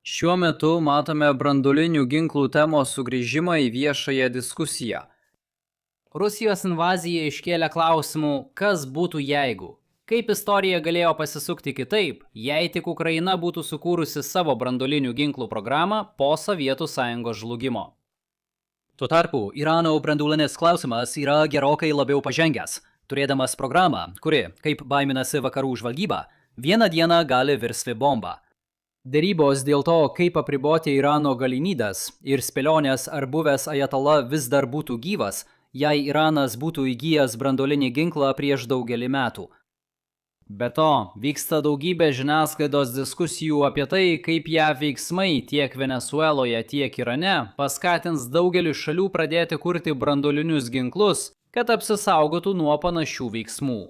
Šiuo metu matome branduolinių ginklų temos sugrįžimą į viešąją diskusiją. Rusijos invazija iškėlė klausimų, kas būtų jeigu. Kaip istorija galėjo pasisukti kitaip, jei tik Ukraina būtų sukūrusi savo branduolinių ginklų programą po Sovietų Sąjungos žlugimo. Tuo tarpu, Irano branduolinis klausimas yra gerokai labiau pažengęs, turėdamas programą, kuri, kaip baiminasi vakarų žvalgyba, vieną dieną gali virsti bombą. Derybos dėl to, kaip apriboti Irano galimybes ir spėlionės, ar buvęs ajatola vis dar būtų gyvas, jei Iranas būtų įgijęs branduolinį ginklą prieš daugelį metų. Be to, vyksta daugybė žiniasklaidos diskusijų apie tai, kaip JAV veiksmai tiek Venesueloje, tiek Irane paskatins daugelį šalių pradėti kurti branduolinius ginklus, kad apsisaugotų nuo panašių veiksmų.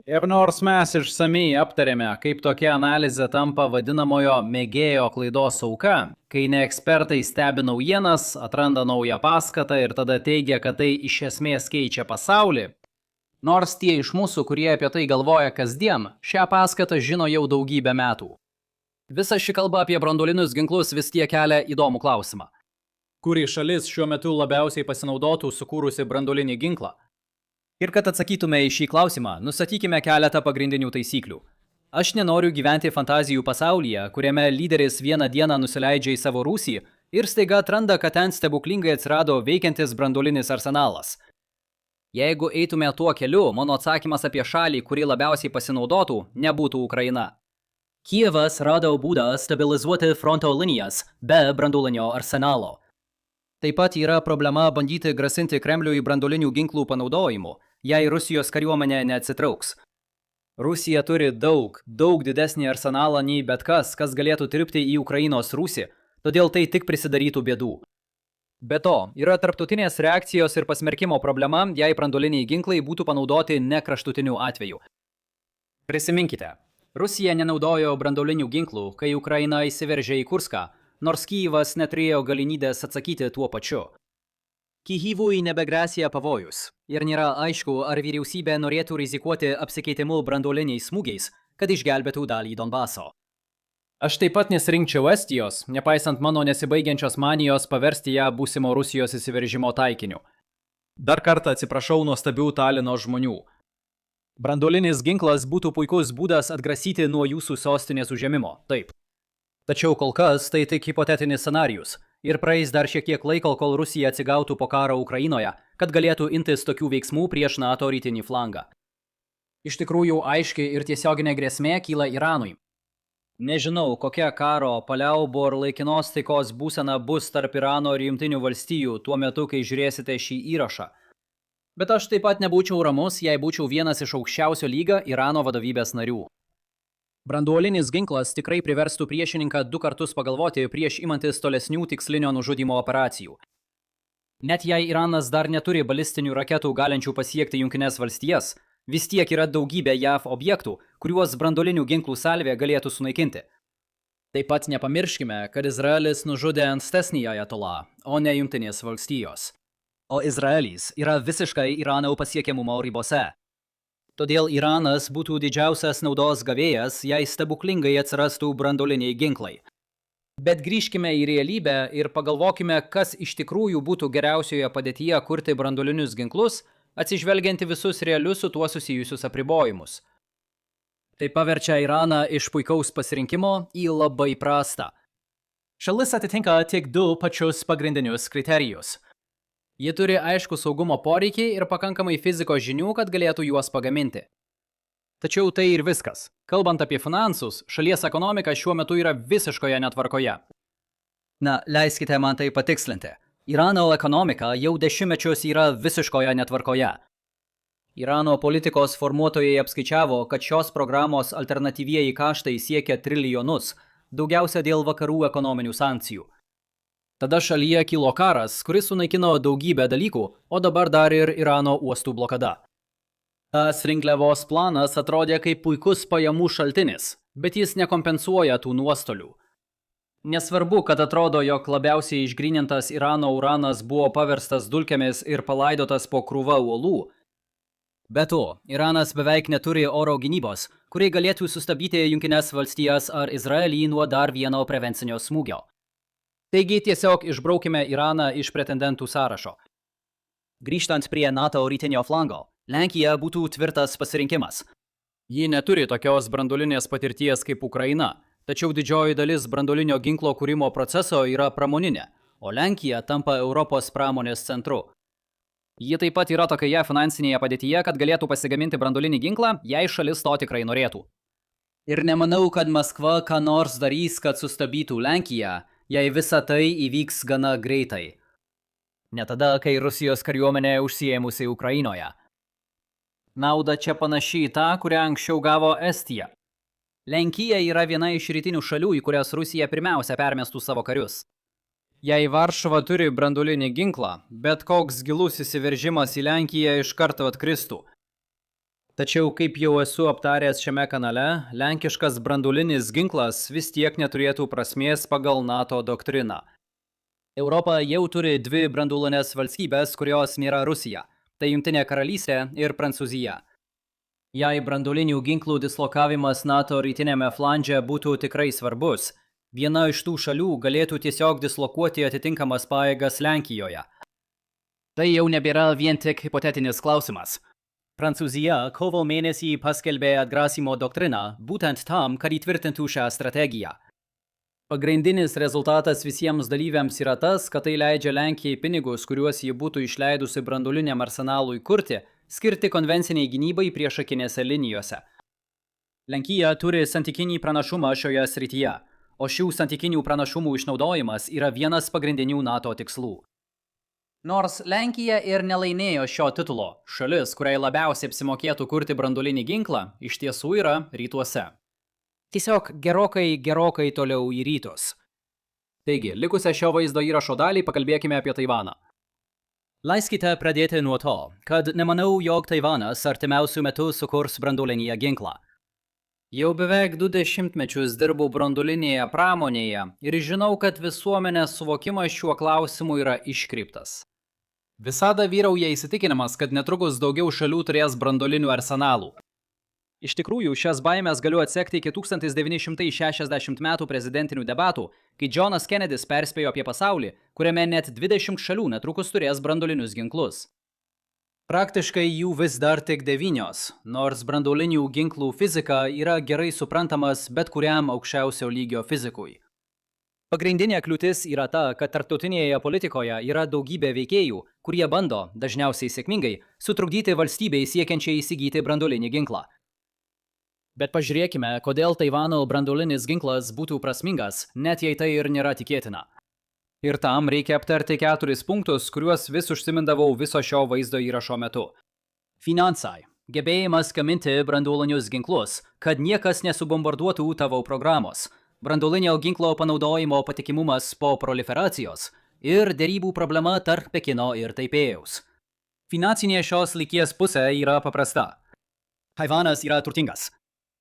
Ir nors mes išsamiai aptarėme, kaip tokia analizė tampa vadinamojo mėgėjo klaidos auka, kai ne ekspertai stebi naujienas, atranda naują paskatą ir tada teigia, kad tai iš esmės keičia pasaulį, nors tie iš mūsų, kurie apie tai galvoja kasdien, šią paskatą žino jau daugybę metų. Visa ši kalba apie branduolinius ginklus vis tiek kelia įdomų klausimą. Kuri šalis šiuo metu labiausiai pasinaudotų sukūrusi branduolinį ginklą? Ir kad atsakytume į šį klausimą, nustatykime keletą pagrindinių taisyklių. Aš nenoriu gyventi fantazijų pasaulyje, kuriame lyderis vieną dieną nusileidžia į savo rūsį ir staiga atranda, kad ten stebuklingai atsirado veikiantis branduolinis arsenalas. Jeigu eitume tuo keliu, mano atsakymas apie šalį, kuri labiausiai pasinaudotų, nebūtų Ukraina. Kijevas rado būdą stabilizuoti fronto linijas be branduolinio arsenalo. Taip pat yra problema bandyti grasinti Kremliui branduolinių ginklų panaudojimu, jei Rusijos kariuomenė neatsitrauks. Rusija turi daug didesnį arsenalą nei bet kas galėtų tilpti į Ukrainos rūsį, todėl tai tik prisidarytų bėdų. Be to, yra tarptautinės reakcijos ir pasmerkimo problema, jei branduoliniai ginklai būtų panaudoti ne kraštutiniu atveju. Prisiminkite, Rusija nenaudojo branduolinių ginklų, kai Ukraina įsiveržė į Kurską, nors Kijevas neturėjo galimybės atsakyti tuo pačiu. Kijevui nebegrasija pavojus ir nėra aišku, ar vyriausybė norėtų rizikuoti apsikeitimu branduoliniais smūgiais, kad išgelbėtų dalį Donbaso. Aš taip pat nesirinkčiau Estijos, nepaisant mano nesibaigiančios manijos paversti ją būsimo Rusijos įsiveržimo taikiniu. Dar kartą atsiprašau nuostabių Talino žmonių. Branduolinis ginklas būtų puikus būdas atgrasyti nuo jūsų sostinės užėmimo, taip. Tačiau kol kas tai tik hipotetinis scenarijus ir praeis dar šiek tiek laiko, kol Rusija atsigautų po karo Ukrainoje, kad galėtų imtis tokių veiksmų prieš NATO rytinį flangą. Iš tikrųjų, aiški ir tiesioginė grėsmė kyla Iranui. Nežinau, kokia karo, paliaubų ar laikinos taikos būsena bus tarp Irano ir Jungtinių valstijų tuo metu, kai žiūrėsite šį įrašą. Bet aš taip pat nebūčiau ramus, jei būčiau vienas iš aukščiausio lygio Irano vadovybės narių. Branduolinis ginklas tikrai priverstų priešininką 2 kartus pagalvoti prieš imantis tolesnių tikslinio nužudymo operacijų. Net jei Iranas dar neturi balistinių raketų galinčių pasiekti Jungtines valstijas, vis tiek yra daugybė JAV objektų, kuriuos branduolinių ginklų salvė galėtų sunaikinti. Taip pat nepamirškime, kad Izraelis nužudė ankstesnį ajatolą, o ne Jungtinės valstijos. O Izraelis yra visiškai Irano pasiekiamumo ribose. Todėl Iranas būtų didžiausias naudos gavėjas, jei stebuklingai atsirastų branduoliniai ginklai. Bet grįžkime į realybę ir pagalvokime, kas iš tikrųjų būtų geriausioje padėtyje kurti branduolinius ginklus, atsižvelgianti visus realius su tuo susijusius apribojimus. Tai paverčia Iraną iš puikaus pasirinkimo į labai prastą. Šalis atitinka tik 2 pačius pagrindinius kriterijus. Ji turi aišku saugumo poreikį ir pakankamai fizikos žinių, kad galėtų juos pagaminti. Tačiau tai ir viskas. Kalbant apie finansus, šalies ekonomika šiuo metu yra visiškoje netvarkoje. Na, leiskite man tai patikslinti. Irano ekonomika jau dešimtmečius yra visiškoje netvarkoje. Irano politikos formuotojai apskaičiavo, kad šios programos alternatyvieji kaštai siekia trilijonus, daugiausia dėl vakarų ekonominių sankcijų. Tada šalyje kilo karas, kuris sunaikino daugybę dalykų, o dabar dar ir Irano uostų blokada. Tas rinkliavos planas atrodė kaip puikus pajamų šaltinis, bet jis nekompensuoja tų nuostolių. Nesvarbu, kad atrodo, jog labiausiai išgrynintas Irano uranas buvo paverstas dulkėmis ir palaidotas po krūva uolų. Be to, Iranas beveik neturi oro gynybos, kuri galėtų sustabdyti Jungtines valstijas ar Izraelį nuo dar vieno prevencinio smūgio. Taigi tiesiog išbraukime Iraną iš pretendentų sąrašo. Grįžtant prie NATO rytinio flango, Lenkija būtų tvirtas pasirinkimas. Ji neturi tokios branduolinės patirties kaip Ukraina, tačiau didžioji dalis branduolinio ginklo kūrimo proceso yra pramoninė, o Lenkija tampa Europos pramonės centru. Ji taip pat yra tokioje finansinėje padėtyje, kad galėtų pasigaminti branduolinį ginklą, jei šalis to tikrai norėtų. Ir nemanau, kad Maskva ką nors darys, kad sustabdytų Lenkiją, jei visa tai įvyks gana greitai. Ne tada, kai Rusijos kariuomenė užsiėmusi Ukrainoje. Nauda čia panaši į tą, kurią anksčiau gavo Estija. Lenkija yra viena iš rytinių šalių, į kurias Rusija pirmiausia permestų savo karius. Jei Varšuva turi branduolinį ginklą, bet koks gilus įsiveržimas į Lenkiją iš karto atkristų. Tačiau, kaip jau esu aptaręs šiame kanale, lenkiškas branduolinis ginklas vis tiek neturėtų prasmės pagal NATO doktriną. Europa jau turi dvi branduolinės valstybės, kurios nėra Rusija. Tai Jungtinė karalystė ir Prancūzija. Jei branduolinių ginklų dislokavimas NATO rytinėme flange būtų tikrai svarbus, viena iš tų šalių galėtų tiesiog dislokuoti atitinkamas pajėgas Lenkijoje. Tai jau nebėra vien tik hipotetinis klausimas. Prancūzija kovo mėnesį paskelbė atgrasimo doktriną būtent tam, kad įtvirtintų šią strategiją. Pagrindinis rezultatas visiems dalyviams yra tas, kad tai leidžia Lenkijai pinigus, kuriuos ji būtų išleidusi branduoliniam arsenalui kurti, skirti konvenciniai gynybai priešakinėse linijose. Lenkija turi santykinį pranašumą šioje srityje, o šių santykinių pranašumų išnaudojimas yra vienas pagrindinių NATO tikslų. Nors Lenkija ir nelaimėjo šio titulo, šalis, kuriai labiausiai apsimokėtų kurti branduolinį ginklą, iš tiesų yra rytuose. Tiesiog gerokai toliau į rytus. Taigi, likusią šio vaizdo įrašo dalį pakalbėkime apie Taivaną. Leiskite pradėti nuo to, kad nemanau, jog Taivanas artimiausių metų sukurs branduolinį ginklą. Jau beveik 20 metus dirbau branduolinėje pramonėje ir žinau, kad visuomenės suvokimas šiuo klausimu yra iškreiptas. Visada vyrauja įsitikinimas, kad netrukus daugiau šalių turės branduolinių arsenalų. Iš tikrųjų, šias baimės galiu atsekti iki 1960 metų prezidentinių debatų, kai Johnas Kennedys perspėjo apie pasaulį, kuriame net 20 šalių netrukus turės branduolinius ginklus. Praktiškai jų vis dar tik 9, nors branduolinių ginklų fizika yra gerai suprantamas bet kuriam aukščiausio lygio fizikui. Pagrindinė kliūtis yra ta, kad tarptautinėje politikoje yra daugybė veikėjų, kurie bando, dažniausiai sėkmingai, sutrukdyti valstybei siekiančiai įsigyti branduolinį ginklą. Bet pažiūrėkime, kodėl Taivano branduolinis ginklas būtų prasmingas, net jei tai ir nėra tikėtina. Ir tam reikia aptarti 4 punktus, kuriuos vis užsimindavau viso šio vaizdo įrašo metu. Finansai. Gebėjimas gaminti branduolinius ginklus, kad niekas nesubombarduotų tavo programos. Branduolinio ginklo panaudojimo patikimumas po proliferacijos. Ir derybų problema tarp Pekino ir Taipėjaus. Finansinė šios lygies pusė yra paprasta. Taivanas yra turtingas.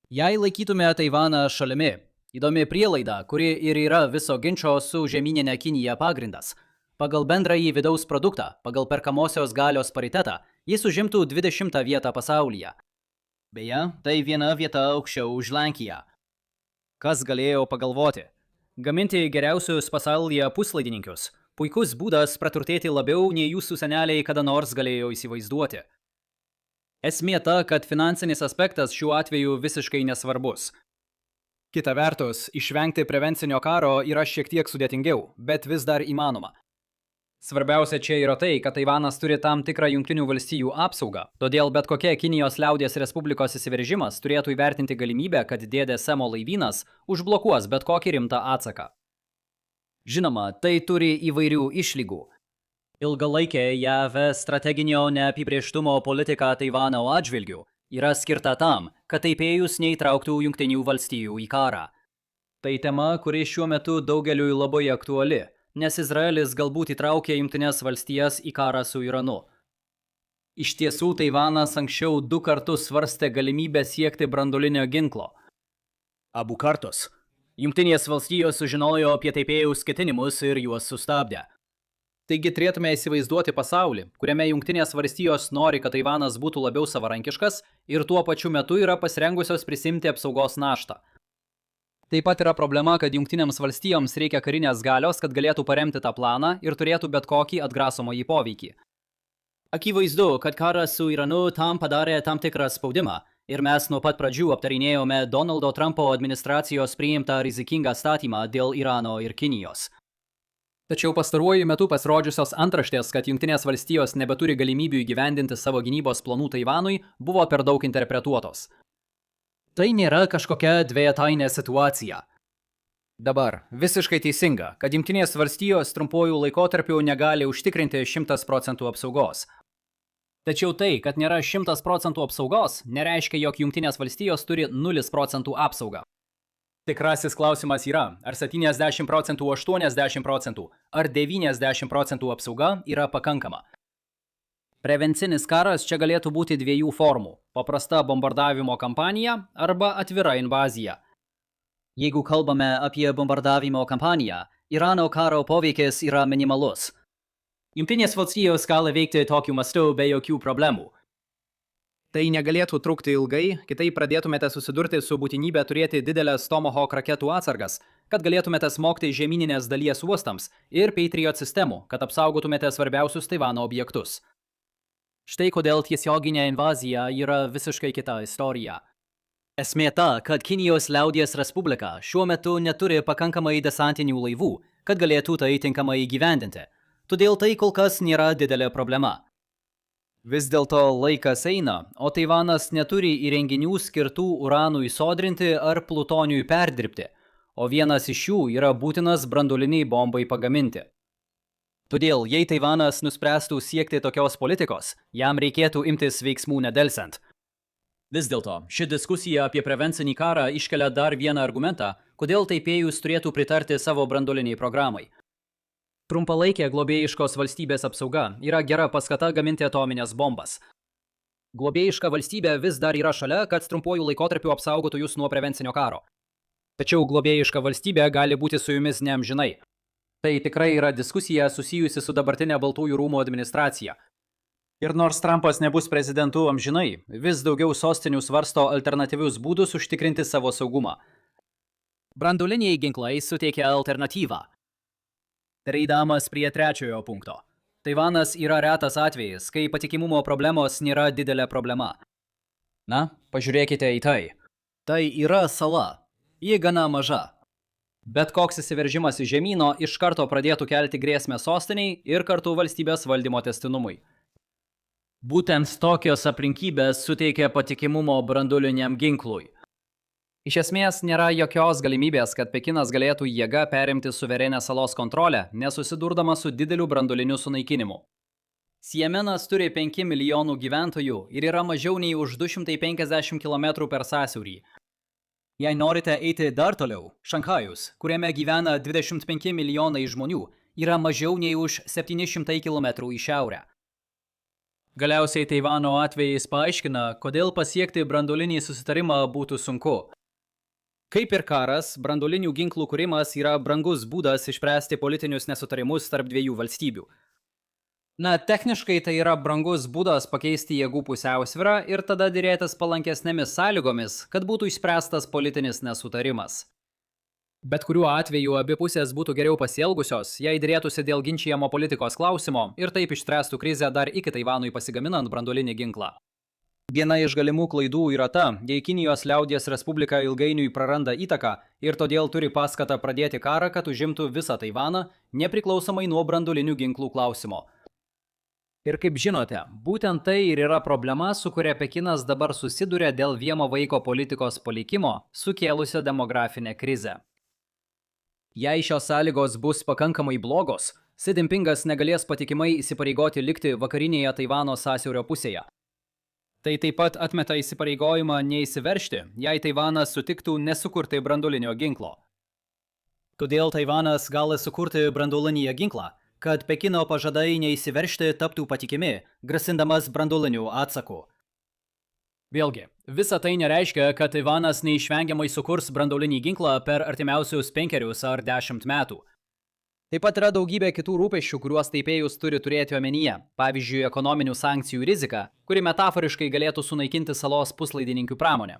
Jei laikytume Taivaną šalimi, įdomi prielaida, kuri ir yra viso ginčo su žemyninė Kinija pagrindas. Pagal bendrąjį vidaus produktą, pagal perkamosios galios paritetą, jis užimtų 20 vietą pasaulyje. Beje, tai viena vieta aukščiau už Lenkiją. Kas galėjo pagalvoti? Gaminti geriausius pasaulyje puslaidininkius. Puikus būdas praturtėti labiau, nei jūsų seneliai kada nors galėjo įsivaizduoti. Esmė ta, kad finansinis aspektas šiuo atveju visiškai nesvarbus. Kita vertus, išvengti prevencinio karo yra šiek tiek sudėtingiau, bet vis dar įmanoma. Svarbiausia čia yra tai, kad Taivanas turi tam tikrą Jungtinių valstijų apsaugą, todėl bet kokia Kinijos liaudies respublikos įsiveržimas turėtų įvertinti galimybę, kad dėdė Semo laivynas užblokuos bet kokį rimtą atsaką. Žinoma, tai turi įvairių išlygų. Ilgalaikė JAV strateginio neapibrėžtumo politika Taivano atžvilgiu yra skirta tam, kad Taipėjus neįtrauktų Jungtinių valstijų į karą. Tai tema, kuri šiuo metu daugeliui labai aktuali, nes Izraelis galbūt įtraukė Jungtines valstijas į karą su Iranu. Iš tiesų, Taivanas anksčiau 2 kartus svarstė galimybę siekti branduolinio ginklo. Abu kartus. Jungtinės valstijos sužinojo apie Taipėjaus ketinimus ir juos sustabdė. Taigi turėtume įsivaizduoti pasaulį, kuriame Jungtinės valstijos nori, kad Taivanas būtų labiau savarankiškas ir tuo pačiu metu yra pasirengusios prisimti apsaugos naštą. Taip pat yra problema, kad Jungtinėms valstijoms reikia karinės galios, kad galėtų paremti tą planą ir turėtų bet kokį atgrasomąjį poveikį. Akivaizdu, kad karas su Iranu tam padarė tam tikrą spaudimą ir mes nuo pat pradžių aptarinėjome Donaldo Trumpo administracijos priimtą rizikingą statymą dėl Irano ir Kinijos. Tačiau pastaruoju metu pasirodžiusios antraštės, kad Jungtinės valstijos nebeturi galimybių įgyvendinti savo gynybos planų Taivanui, buvo per daug interpretuotos. Tai nėra kažkokia dvejetainė situacija. Dabar visiškai teisinga, kad Jungtinės valstijos trumpuoju laikotarpiu negali užtikrinti 100% apsaugos. Tačiau tai, kad nėra 100% apsaugos, nereiškia, jog Jungtinės valstijos turi 0% apsaugą. Tikrasis klausimas yra, ar 70%, 80% ar 90% apsauga yra pakankama. Prevencinis karas čia galėtų būti dviejų formų – paprasta bombardavimo kampanija arba atvira invazija. Jeigu kalbame apie bombardavimo kampaniją, Irano karo poveikis yra minimalus. Jungtinės valstijos gali veikti tokiu mastu be jokių problemų. Tai negalėtų trukti ilgai, kitaip pradėtumėte susidurti su būtinybė turėti didelės Tomahawk raketų atsargas, kad galėtumėte smogti žemyninės dalies uostams ir Patriot sistemų, kad apsaugotumėte svarbiausius Taivano objektus. Štai kodėl tiesioginė invazija yra visiškai kita istorija. Esmė ta, kad Kinijos liaudies respublika šiuo metu neturi pakankamai desantinių laivų, kad galėtų tai tinkamai įgyvendinti. Todėl tai kol kas nėra didelė problema. Vis dėlto laikas eina, o Taivanas neturi įrenginių skirtų uranui sodrinti ar plutoniui perdirbti, o vienas iš jų yra būtinas branduoliniai bombai pagaminti. Todėl, jei Taivanas nuspręstų siekti tokios politikos, jam reikėtų imtis veiksmų nedelsiant. Vis dėlto, ši diskusija apie prevencinį karą iškelia dar vieną argumentą, kodėl Taipėjus turėtų pritarti savo branduoliniai programai. Trumpalaikė globėjiškos valstybės apsauga yra gera paskata gaminti atominės bombas. Globėjiška valstybė vis dar yra šalia, kad trumpuoju laikotarpiu apsaugotų jūs nuo prevencinio karo. Tačiau globėjiška valstybė gali būti su jumis neamžinai. Tai tikrai yra diskusija susijusi su dabartinė Baltųjų rūmų administracija. Ir nors Trumpas nebus prezidentu amžinai, vis daugiau sostinių svarsto alternatyvius būdus užtikrinti savo saugumą. Branduoliniai ginklai suteikia alternatyvą. Reidamas prie trečiojo punkto. Taivanas yra retas atvejis, kai patikimumo problemos nėra didelė problema. Na, pažiūrėkite į tai. Tai yra sala. Ji gana maža. Bet koks įsiveržimas į žemyno iš karto pradėtų kelti grėsmę sostiniai ir kartu valstybės valdymo tęstinumui. Būtent tokios aplinkybės suteikia patikimumo branduoliniam ginklui. Iš esmės nėra jokios galimybės, kad Pekinas galėtų jėga perimti suverenę salos kontrolę, nesusidurdama su dideliu branduoliniu sunaikinimu. Siemenas turi 5 milijonų gyventojų ir yra mažiau nei už 250 km per sąsiaurį. Jei norite eiti dar toliau, Šanchajus, kuriame gyvena 25 milijonai žmonių, yra mažiau nei už 700 km į šiaurę. Galiausiai Taivano atvejais paaiškina, kodėl pasiekti branduolinį susitarimą būtų sunku. Kaip ir karas, branduolinių ginklų kūrimas yra brangus būdas išspręsti politinius nesutarimus tarp dviejų valstybių. Na, techniškai tai yra brangus būdas pakeisti jėgų pusiausvyrą ir tada dėrėtis palankesnėmis sąlygomis, kad būtų išspręstas politinis nesutarimas. Bet kuriuo atveju abi pusės būtų geriau pasielgusios, jei dėrėtųsi dėl ginčijamo politikos klausimo ir taip išspręstų krizę dar iki Taivanui pasigaminant branduolinį ginklą. Viena iš galimų klaidų yra ta, jei Kinijos liaudies respublika ilgainiui praranda įtaką ir todėl turi paskatą pradėti karą, kad užimtų visą Taivaną, nepriklausomai nuo branduolinių ginklų klausimo. Ir kaip žinote, būtent tai ir yra problema, su kuria Pekinas dabar susiduria dėl vieno vaiko politikos palikimo, sukėlusio demografinę krizę. Jei šios sąlygos bus pakankamai blogos, Xi Jinpingas negalės patikimai įsipareigoti likti vakarinėje Taivano sąsiaurio pusėje. Tai taip pat atmeta įsipareigojimą neįsiveržti, jei Taivanas sutiktų nesukurti branduolinio ginklo. Todėl Taivanas gali sukurti branduolinį ginklą, kad Pekino pažadai neįsiveržti taptų patikimi, grasindamas branduoliniu atsaku. Vėlgi, visa tai nereiškia, kad Taivanas neišvengiamai sukurs branduolinį ginklą per artimiausius 5 ar 10 metų. Taip pat yra daugybė kitų rūpesčių, kuriuos taipėjus turi turėti omenyje. Pavyzdžiui, ekonominių sankcijų rizika, kuri metaforiškai galėtų sunaikinti salos puslaidininkių pramonę.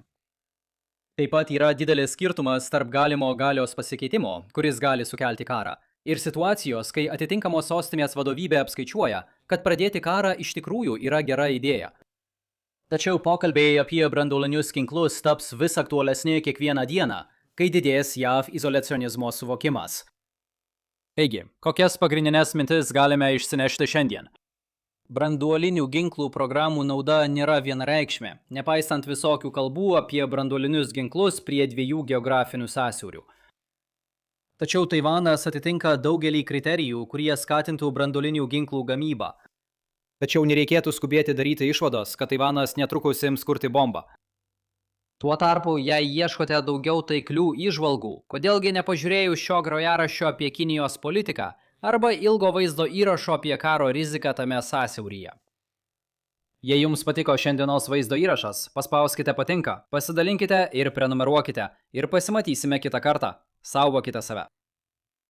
Taip pat yra didelis skirtumas tarp galimo galios pasikeitimo, kuris gali sukelti karą, ir situacijos, kai atitinkamos sostinės vadovybė apskaičiuoja, kad pradėti karą iš tikrųjų yra gera idėja. Tačiau pokalbiai apie branduolinius ginklus taps vis aktualesni kiekvieną dieną, kai didės JAV izoliacionizmo suvokimas. Taigi, kokias pagrindinės mintis galime išsinešti šiandien? Branduolinių ginklų programų nauda nėra vienareikšmė, nepaisant visokių kalbų apie branduolinius ginklus prie dviejų geografinių sąsiaurių. Tačiau Taivanas atitinka daugelį kriterijų, kurie skatintų branduolinių ginklų gamybą. Tačiau nereikėtų skubėti daryti išvados, kad Taivanas netrukus ims kurti bombą. Tuo tarpu, jei ieškote daugiau taiklių įžvalgų, kodėlgi nepažiūrėjus šio grojaraščio apie Kinijos politiką arba ilgo vaizdo įrašo apie karo riziką tame sąsiauryje. Jei jums patiko šiandienos vaizdo įrašas, paspauskite patinka, pasidalinkite ir prenumeruokite ir pasimatysime kitą kartą. Saugokite save.